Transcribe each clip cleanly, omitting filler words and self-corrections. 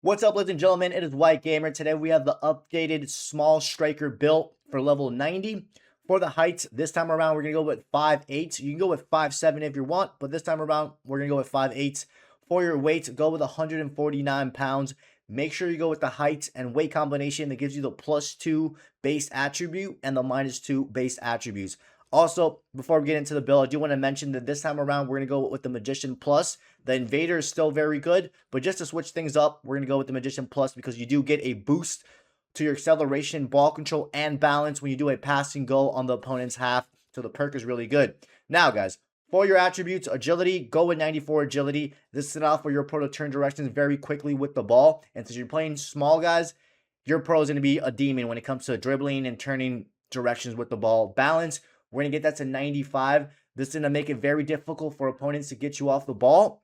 What's up, ladies and gentlemen? It is White Gamer. Today we have the updated small striker built for level 90. For the heights, this time around we're going to go with 5'8". You can go with 5'7" if you want, but this time around we're going to go with 5'8". For your weight, go with 149 pounds. Make sure you go with the height and weight combination that gives you the +2 base attribute and the -2 base attributes. Also, before we get into the build, I do want to mention that this time around we're going to go with the Magician Plus. The Invader is still very good, but just to switch things up, we're going to go with the Magician Plus because you do get a boost to your acceleration, ball control, and balance when you do a passing goal on the opponent's half. So the perk is really good. Now, guys, for your attributes, agility, go with 94 agility. This is enough for your pro to turn directions very quickly with the ball. And since you're playing small guys, your pro is going to be a demon when it comes to dribbling and turning directions with the ball. Balance, we're going to get that to 95. This is going to make it very difficult for opponents to get you off the ball.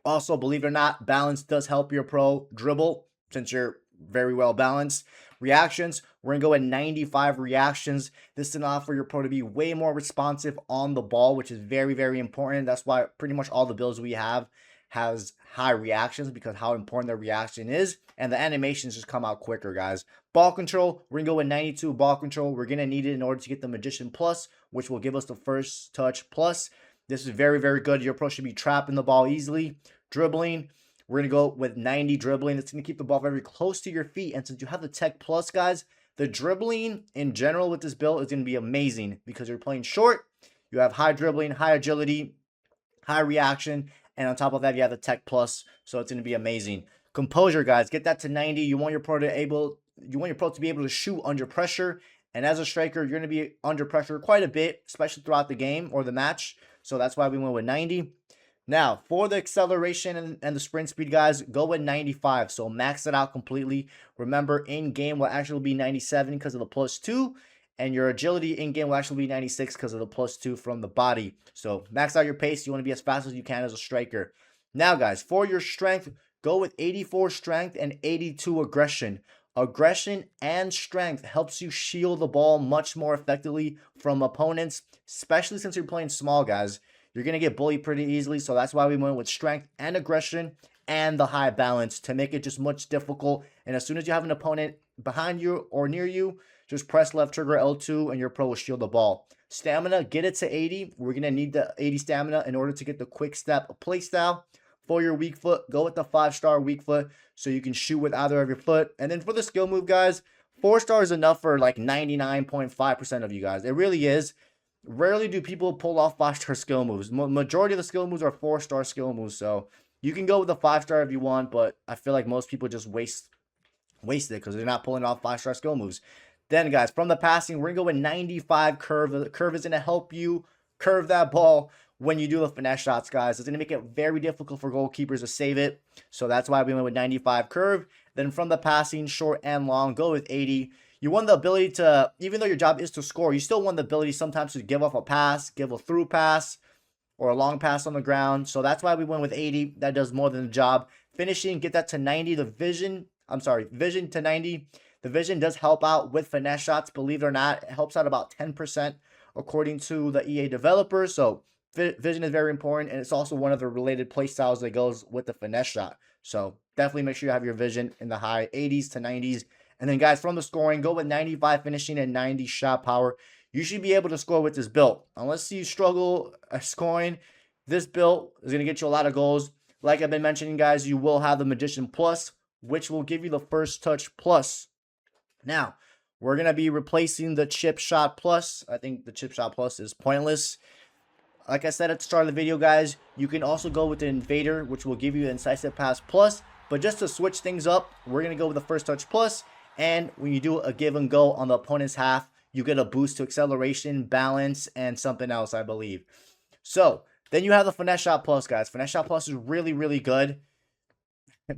Also, believe it or not, balance does help your pro dribble since you're very well balanced. Reactions, we're going to go at 95 reactions. This is enough for your pro to be way more responsive on the ball, which is very, very important. That's why pretty much all the builds we have has high reactions because how important the reaction is. And the animations just come out quicker, guys. Ball control, we're going to go with 92 ball control. We're going to need it in order to get the Magician Plus, which will give us the first touch plus. This is very, very good. Your pro should be trapping the ball easily. Dribbling, we're going to go with 90 dribbling. It's going to keep the ball very close to your feet. And since you have the Tech Plus, guys, the dribbling in general with this build is going to be amazing because you're playing short. You have high dribbling, high agility, high reaction. And on top of that, you have the Tech Plus. So it's going to be amazing. Composure, guys, get that to 90. You want your pro to be able to shoot under pressure. And as a striker, you're going to be under pressure quite a bit, especially throughout the game or the match. So that's why we went with 90. Now, for the acceleration and the sprint speed, guys, go with 95. So max it out completely. Remember, in-game will actually be 97 because of the +2. And your agility in-game will actually be 96 because of the +2 from the body. So max out your pace. You want to be as fast as you can as a striker. Now, guys, for your strength, go with 84 strength and 82 aggression. Aggression and strength helps you shield the ball much more effectively from opponents, especially since you're playing small guys. You're going to get bullied pretty easily, so that's why we went with strength and aggression and the high balance to make it just much difficult. And as soon as you have an opponent behind you or near you, just press left trigger L2 and your pro will shield the ball. Stamina, get it to 80. We're going to need the 80 stamina in order to get the quick step playstyle. For your weak foot, go with the 5-star weak foot so you can shoot with either of your foot. And then for the skill move, guys, 4-star is enough for like 99.5% of you guys. It really is. Rarely do people pull off 5-star skill moves. Majority of the skill moves are 4-star skill moves. So you can go with the 5-star if you want, but I feel like most people just waste it because they're not pulling off 5-star skill moves. Then, guys, from the passing, we're going to go with 95 curve. The curve is going to help you curve that ball when you do the finesse shots, guys. It's going to make it very difficult for goalkeepers to save it. So that's why we went with 95 curve. Then from the passing, short and long, go with 80. You want the ability to, even though your job is to score, you still want the ability sometimes to give off a pass, give a through pass, or a long pass on the ground. So that's why we went with 80. That does more than the job. Finishing, get that to 90. Vision to 90. The vision does help out with finesse shots, believe it or not. It helps out about 10% according to the EA developers. So vision is very important, and it's also one of the related play styles that goes with the finesse shot. So definitely make sure you have your vision in the high 80s to 90s. And then, guys, from the scoring, go with 95 finishing and 90 shot power. You should be able to score with this build. Unless you struggle scoring, this build is going to get you a lot of goals. Like I've been mentioning, guys, you will have the Magician Plus, which will give you the first touch plus. Now, we're going to be replacing the Chip Shot Plus. I think the Chip Shot Plus is pointless. Like I said at the start of the video, guys, you can also go with the Invader, which will give you the Incisive Pass Plus. But just to switch things up, we're going to go with the First Touch Plus. And when you do a give and go on the opponent's half, you get a boost to acceleration, balance, and something else, I believe. So, then you have the Finesse Shot Plus, guys. Finesse Shot Plus is really, really good.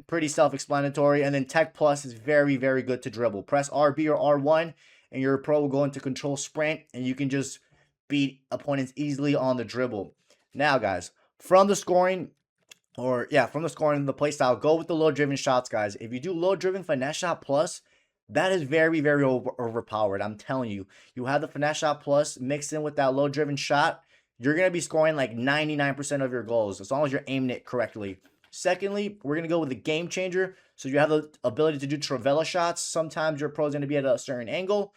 Pretty self-explanatory. And then Tech Plus is very, very good to dribble. Press RB or R1, and your pro will go into control sprint, and you can just beat opponents easily on the dribble. Now, guys, from the scoring, the playstyle, go with the low-driven shots, guys. If you do low-driven Finesse Shot Plus, that is very, very overpowered. I'm telling you. You have the Finesse Shot Plus mixed in with that low-driven shot, you're going to be scoring like 99% of your goals as long as you're aiming it correctly. Secondly, we're going to go with the game changer. So you have the ability to do Travella shots. Sometimes your pro is going to be at a certain angle.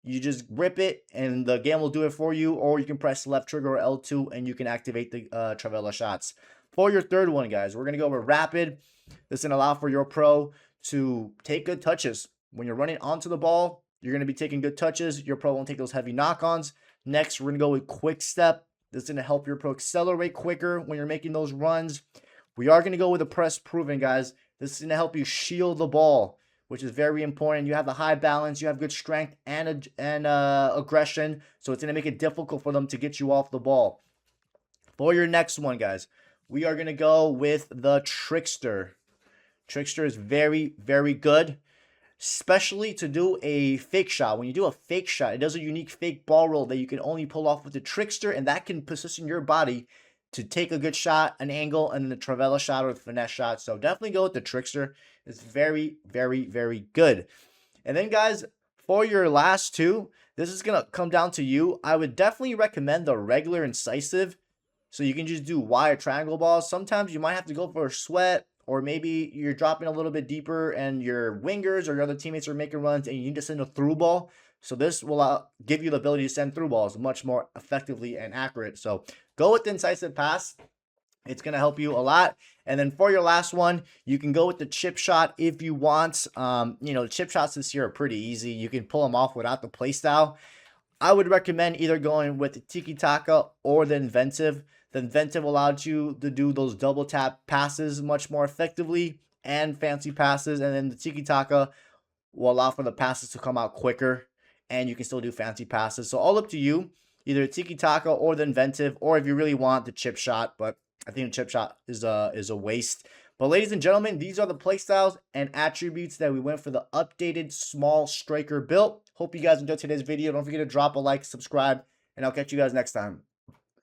You just grip it and the game will do it for you, or you can press left trigger or L2 and you can activate the Travella shots. For your third one, guys, we're going to go with rapid. This is going to allow for your pro to take good touches. When you're running onto the ball, you're going to be taking good touches. Your pro won't take those heavy knock-ons. Next, we're going to go with quick step. This is going to help your pro accelerate quicker when you're making those runs. We are going to go with a press proven, guys. This is going to help you shield the ball, which is very important. You have the high balance, you have good strength and aggression, so it's going to make it difficult for them to get you off the ball. For your next one, guys, we are going to go with the Trickster. Trickster is very, very good, especially to do a fake shot. When you do a fake shot, it does a unique fake ball roll that you can only pull off with the Trickster, and that can position your body to take a good shot, an angle, and then the Travella shot or the Finesse shot. So definitely go with the Trickster. It's very, very, very good. And then, guys, for your last two, this is going to come down to you. I would definitely recommend the regular incisive. So you can just do wide triangle balls. Sometimes you might have to go for a sweat, or maybe you're dropping a little bit deeper and your wingers or your other teammates are making runs and you need to send a through ball. So this will give you the ability to send through balls much more effectively and accurate. So go with the incisive pass. It's going to help you a lot. And then for your last one, you can go with the chip shot if you want. The chip shots this year are pretty easy. You can pull them off without the playstyle. I would recommend either going with the tiki-taka or the inventive. The inventive allowed you to do those double tap passes much more effectively and fancy passes. And then the tiki-taka will allow for the passes to come out quicker, and you can still do fancy passes. So all up to you, either tiki-taka or the inventive, or if you really want the chip shot, but I think the chip shot is a waste. But ladies and gentlemen, these are the playstyles and attributes that we went for the updated small striker build. Hope you guys enjoyed today's video. Don't forget to drop a like, subscribe, and I'll catch you guys next time.